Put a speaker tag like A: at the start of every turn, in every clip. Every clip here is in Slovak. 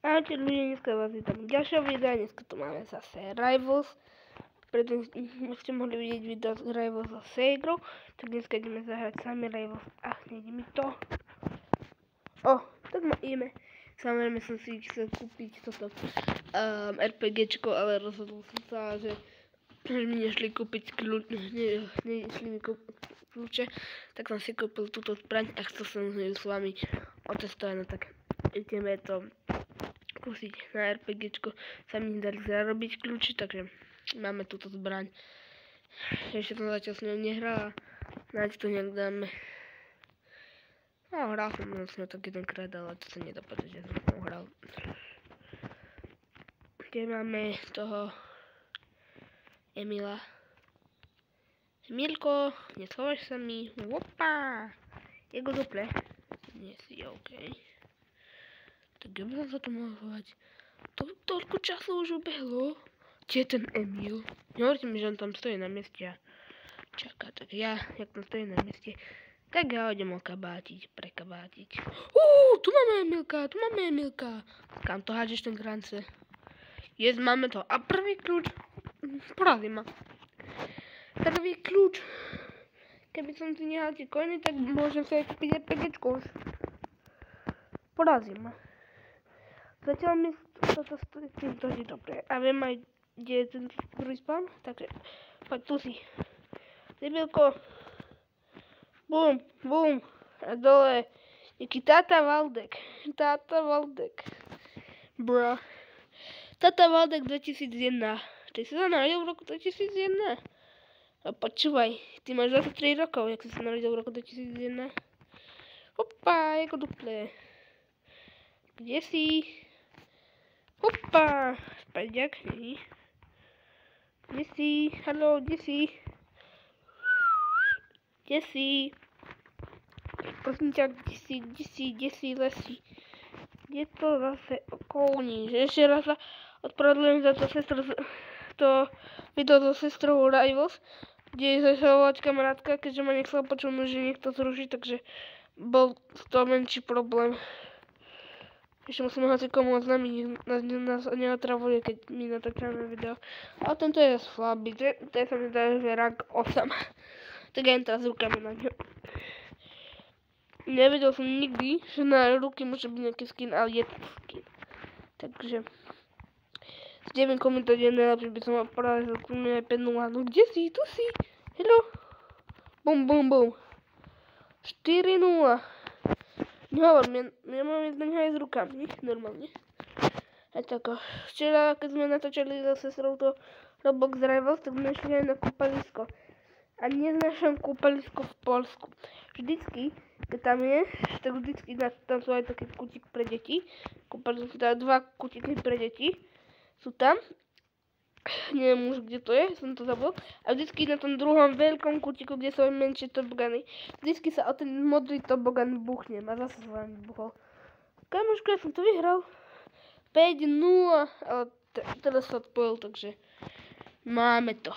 A: Ahojte ľudia, dneska vás vítam ďalšieho videa, dneska tu máme zase Rivals. Preto ste mohli vidieť video z Rivals so Segrou, tak dneska ideme zahrať sami Rivals a nejde mi to. Tak ideme. Samozrejme som si chcel kúpiť toto RPGčko, ale rozhodol som sa, že mi nešli kúpiť kľúče, tak som si kúpil túto zbraň a chcel som ju s vami otestovať, no tak ideme to skúsiť na RPGčko. Sa mi dali zarobiť kľúči, takže máme túto zbraň. Ešte som zatiaľ s ňou nehral a náď to nejak dáme. No, hral som s ňou tak jedenkrát, ale to sa nedá povedať, že som s ňou hral. Kde máme toho Emila. Emilko, neschováš sa mi. Opa! Je go duple. Nie si OK. Tak ja by som sa to mohol hovať. Toľko času už ubehlo. Kde je ten Emil? Nehovorte mi, že on tam stojí na mieste a čaká. Tak ja, jak tam stojí na mieste, tak ja idem okabátiť, prekabátiť. Tu máme Emilka. Kam to hádžeš ten grance? Máme to. A prvý kľúč. Porazí ma. Prvý kľúč. Keby som si nehal tie koiny, tak môžem sa aj kúpiť RPGčko už. Porazí ma. Zatiaľ mi toto stojí dobre. A viem aj, kde je ten druhý spawn. Takže, poď tu si. Debilko. Bum. A dole. Jaký Tata Valdek. Bro. Tata Valdek 2001. Ty si sa narodil v roku 2001. A počúvaj, ty máš 23 rokov, jak si sa narodil v roku 2001. Opa, ako duple. Kde si? Opa, spadiak, nie. Kde si? Haló, kde si? Prosím ťa, kde si lesí? Kde to zase okouníš? Ešte raz sa odpravedlňujem za to video so sestrou Rivals, kde je zasahovať kamarátka, keďže ma nechcela počuť, že niekto zruší, takže bol to menší problém. Ešte musím ho si komu oznámiť, nás neotravuje, keď my natáčame video. Ale tento je slabý, to je sa mi zdá, že rank 8. Tak ja jen teraz rukami na ňo. Nevedel som nikdy, že na ruky môže byť nejaký skin, ale je to skin. Takže s 9 komentov je najlepšie, by som mal porazil kľudne aj 5-0. No kde si? Tu si? Hello? Bum. 4-0. Nehovor, ja mám ísť na ňa aj s rukami, normálne. Aj tako. Včera, keď sme natáčali so sestrou to Roblox Rivals, tak sme šli aj na kúpalisko. A neznášam kúpalisko v Poľsku. Vždycky, keď tam je, tak vždycky tam sú aj taký kútik pre deti. Kúpalisko, teda 2 kútiky pre deti sú tam. Neviem už, kde to je, som to zabudol. A vždycky na tom druhom veľkom kútiku, kde sú aj menšie tobogany, vždycky sa o ten modrý tobogan buchnem. A zase sa vám vybuchol. Kamoško, ja som to vyhral. 5-0. Ale teraz sa odpojil, takže máme to.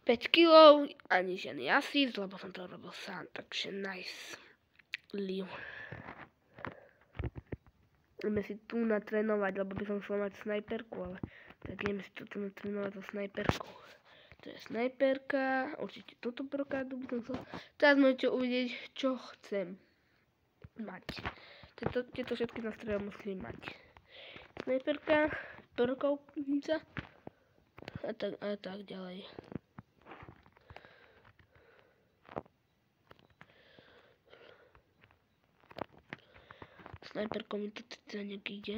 A: 5 kilov, ani žiadny asist, lebo som to robil sám, takže nice. Ideme si tu natrénovať, lebo by som chcel mať snajperku, ale tak ideme si tu natrénovať so snajperkou. To je snajperka, určite túto brokádu by som chcel. Teraz môžete uvidieť, čo chcem mať. Tieto všetky nástroje musím mať. Snajperka, brokovnica a tak ďalej. Snajperkou mi to teda nejak ide.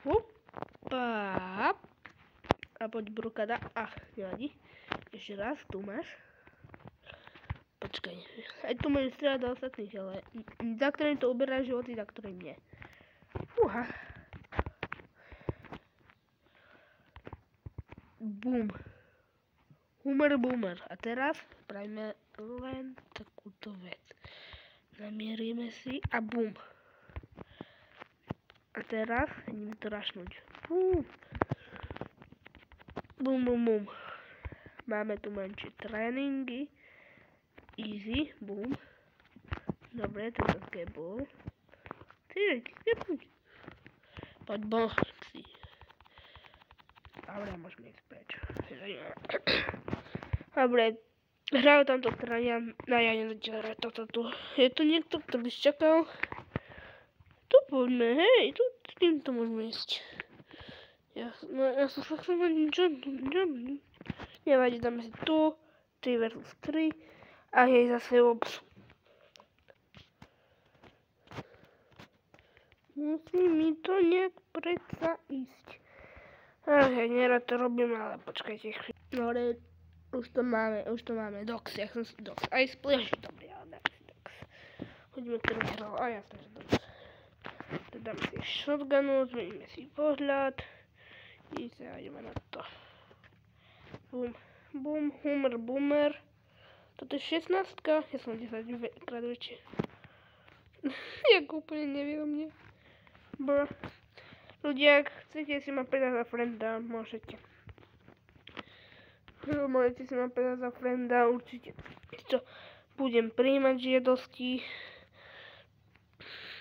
A: Opa. A poď brokada. Nevadí. Ešte raz, tu máš. Počkaj. Aj tu môžeš strieľať do ostatných, ale za ktorým to uberá životy, za ktorým nie. Fúha. Bum. Boomer. A teraz spravíme len takúto vec. Namierime si a bum. A teraz ideme to rašnúť. Bum. Máme tu menšie tréningy. Easy, bum. Dobre, to také bol. Ty Poď, boxy. Dobre, môžeme ísť preč. Dobre, hrajú tamto strania, no ja nezačal hrať toto tu. Je tu niekto, kto by čakal? Tu poďme, hej, tu s týmto môžeme ísť. Ja som sa chcel mať jump. Nevadí, dáme si tu, 3 versus 3 a jej zase ops. Musí mi to nejak predsa ísť. Nerad to robím, ale počkajte chvíľu. No ale už to máme, Dox, ja som si Dox. Aj splash, dobrý, ale dáme si Dox. Chodíme, ktorý hral, a jasné, že Dox. Dáme si shotgunu, zmeníme si pohľad. I sa ideme na to. Bum, boomer. Toto je 16-ka, ja som 10 krát väčšie. Jak úplne neviem mne. Ľudia, ak chcete si ma pridať za frienda, môžete. Môžete si ma pridať za frienda, určite. Budem prijímať žiadosti.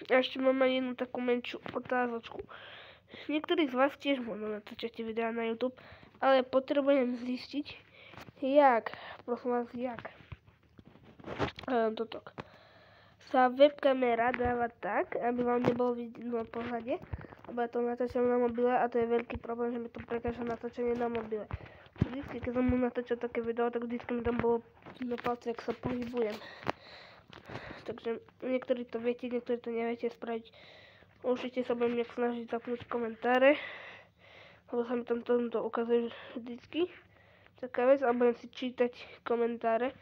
A: A ešte mám aj jednu takú menšiu otázočku. Niektorí z vás tiež možno natáčate videá na YouTube, ale potrebujem zistiť, prosím vás, toto sa webkamera dáva tak, aby vám nebolo vidno v pohľade, lebo ja to natáčam na mobile a to je veľký problém, že mi to prekáža natáčanie na mobile. Vždycky, keď som mu natáčal také video, tak vždycky mi tam bolo na palce, ak sa pohybujem. Takže niektorí to viete, niektorí to neviete spraviť. Určite sa budem nejak snažiť zapnúť komentáre, lebo sa mi tam to ukazuje vždycky. Taká vec, a budem si čítať komentáre.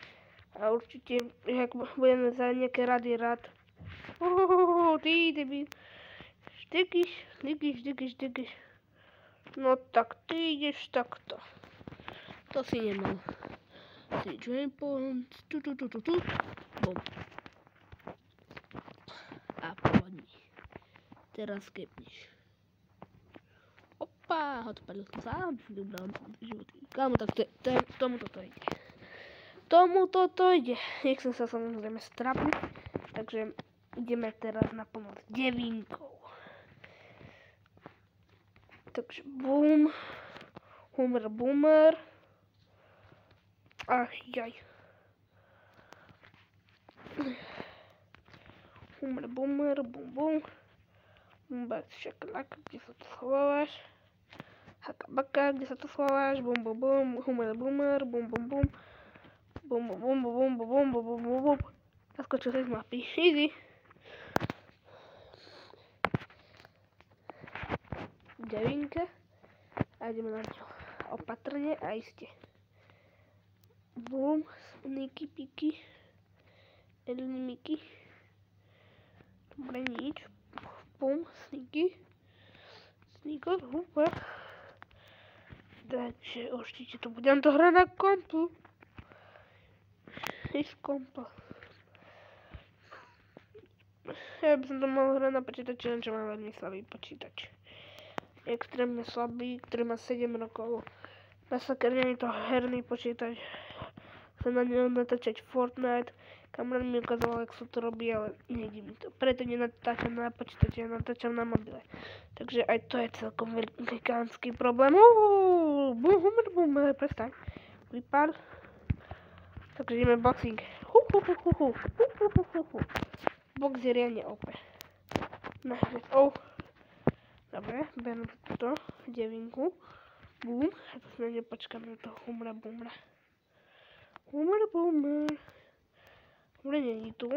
A: A určite, ak budeme za nejaké rady rád. Ty debil. Štykiš. No tak, ty ideš takto. To si nemal. Ty joinpoint. Tu. Bom. A pohodni. Teraz skepniš. Opa, odpadl som sám. Vybral životy. Kámo, tak tomu toto ide. Nechcem sa samozrejme strapniť, takže ideme teraz na pomoc devinkou. Takže boom, boomer. Ach jaj. Boomer, boom. Bumba, šakalaka, kde sa tu schovávaš? Hakabaka, kde sa tu schovávaš? Bum, boomer, boom. Bum. Zaskočil sa z mapy. Easy. Devinka. A ideme na ňo. Opatrne a iste. Bum. Sneaky piky. Elnimiky. Dobre, nič. Bum. Sneaky. Sneaker. Super. Takže určite to budem to hrať na kompu. Kompa. Ja by som to mal hrať na počítači, lenže mám veľmi slabý počítač. Extrémne slabý, ktorý má 7 rokov. Nasakerne je to herný počítač. Chcem na ňom natáčať Fortnite. Kamarát mi ukazoval, jak sa to robí, ale nejde mi to. Preto nenatáčam na počítači, ja natáčam na mobile. Takže aj to je celkom velikánsky problém. Boomer, prestaň. Vypad. Takže ideme boxing. Box je riadne OP. Dobre, beriem túto devinku. Boom. A to sa nepočkám na toho boomera. Boomer. Dobre, nie je tu.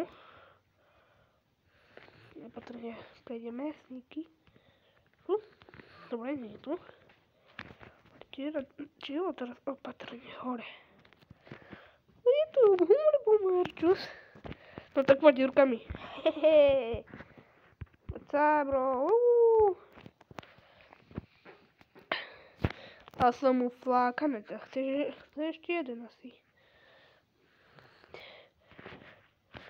A: Opatrne prejdeme, sníky. Dobre, nie je tu. Čiže teraz opatrne hore. Je tu boomer, čus. No tak poď rukami. Hehe. Poď sa, bro. A som mu flákané. Chce ešte jeden asi.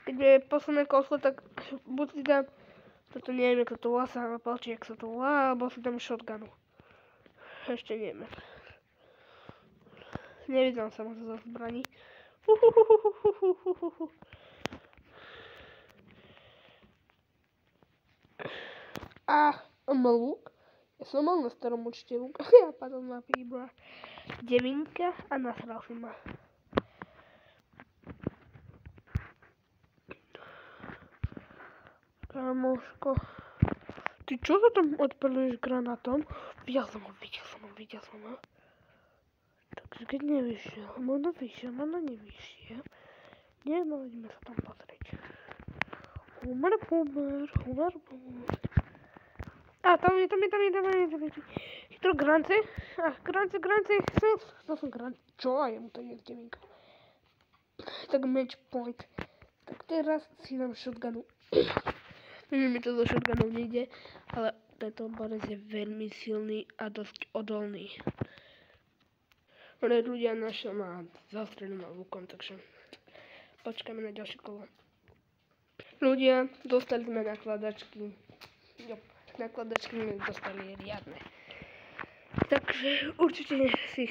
A: Keď je posledné koslo, tak buď si dám, toto neviem, jak sa to volá, sa ma páči, jak sa to volá, alebo si dám shotgunu. Ešte neviem. Nevidel som ho zo zbraní. on mal lúk. Ja som mal na starom účte lúk. Ja padol na príbor. 9 a nasral si ma. Kamoško. Ty čo sa tam odpaluješ granátom? Videl som ho. Takže keď nevyšiel, možno nevyšiel. Nie, no ideme sa tam pozrieť. Humor. Tam je. Chytro grance. Grance. To som grance. Čo? A jemu to je 9. Tak match point. Tak teraz si dám shotgunu. Viem, mi to do shotgunov nejde, ale tento borec je veľmi silný a dosť odolný. Ale ľudia našiel ma zastreleným lukom, takže počkáme na ďalšie kolo. Ľudia, dostali sme nakladačky. Nakladačky sme dostali riadne. Takže určite si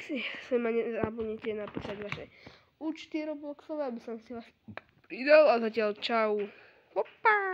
A: ma nezabudnite napísať vaše účty Robloxové, aby som si vás pridal a zatiaľ čau. Opa!